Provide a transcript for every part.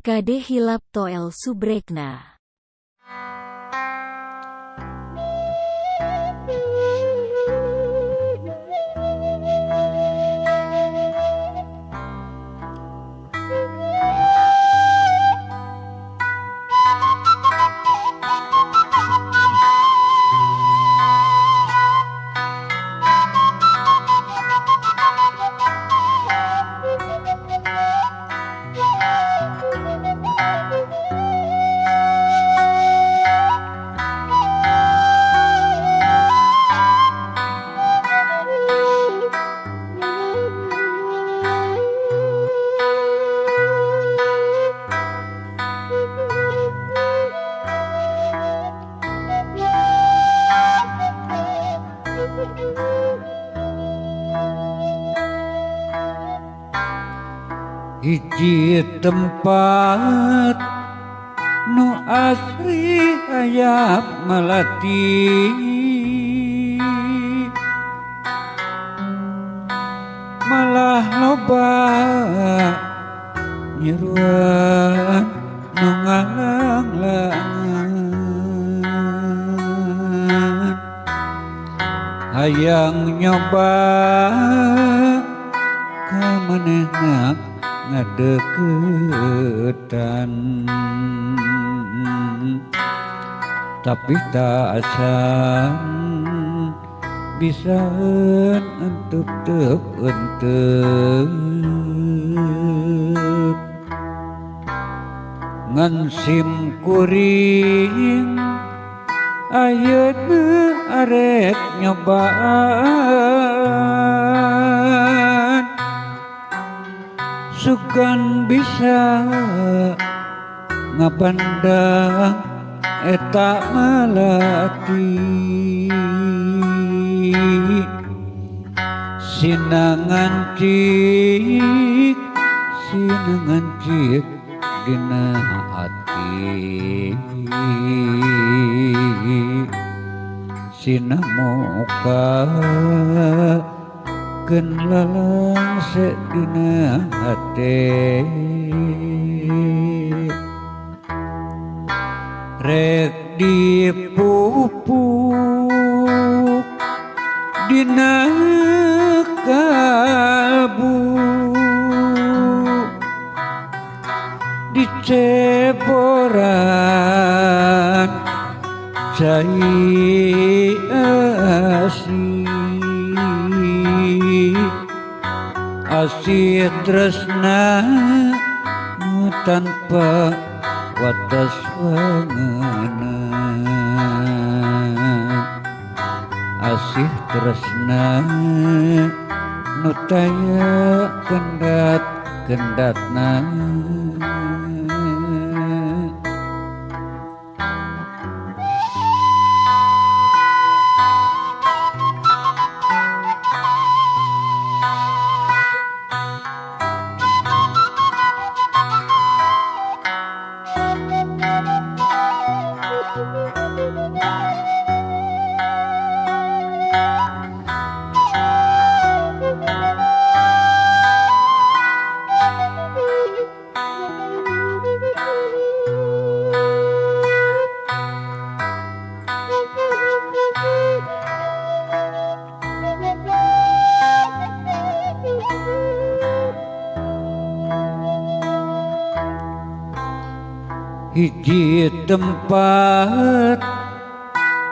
Kade hilap toel subrekna. Hiji tempat nu asri hayap melati malah loba nyeruan nu ngalang-langan hayang nyoba ka manehna ngadeketan tapi tak asan bisa entep ngan sim kuring ayeuna arek nyobaan sugan bisa ngapandang eta melati sinangan cik dina hati sinamuka keun lalang sedina hate rek dipupuk dina kalbu diceboran cai asih tresna nu tanpa watas wangana asih tresna nu taya kendatna hiji tempat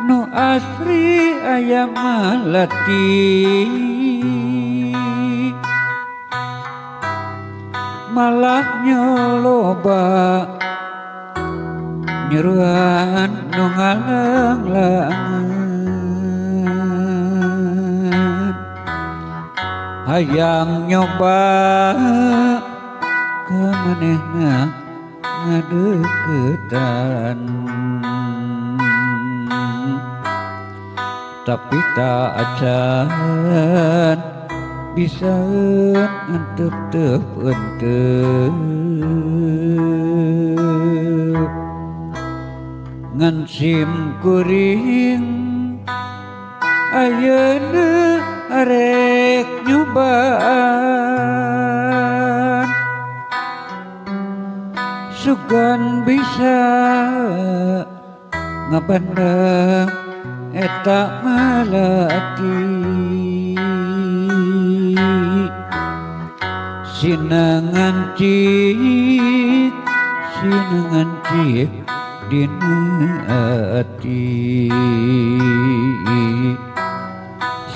nu asri aya melati malah nyoloba nyeruan nu ngalang-langan hayang nyoba ka manehna ngadeketan tapi tak acan bisa entep ngan sim kuring ayeuna arek nyobaan sugan bisa ngapandang eta malati sinangan cik dina ati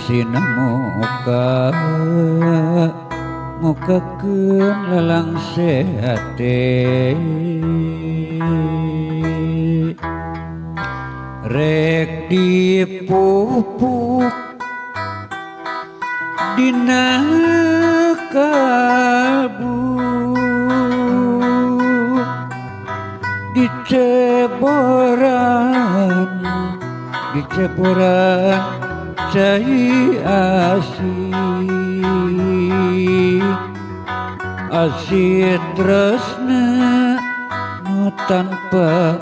sinamuka mukakeun lalang sehate rek dipupuk dina kalbu diceboran cai asih tresna nu tanpa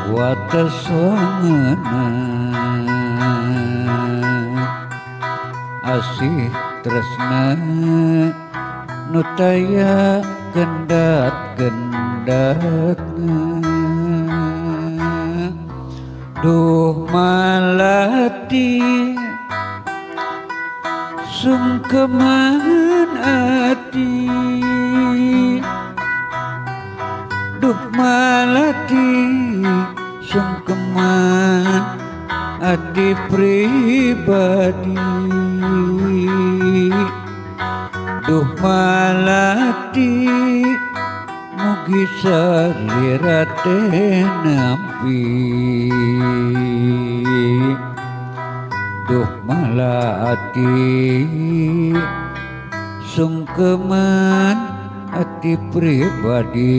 wates wangeuna asih tresna nu taya gendat-gendatna duh malati sungkeman ati duh malati sungkeman ati pribadi duh malati mugi salira teh nampi duh malati sungkeman ati pribadi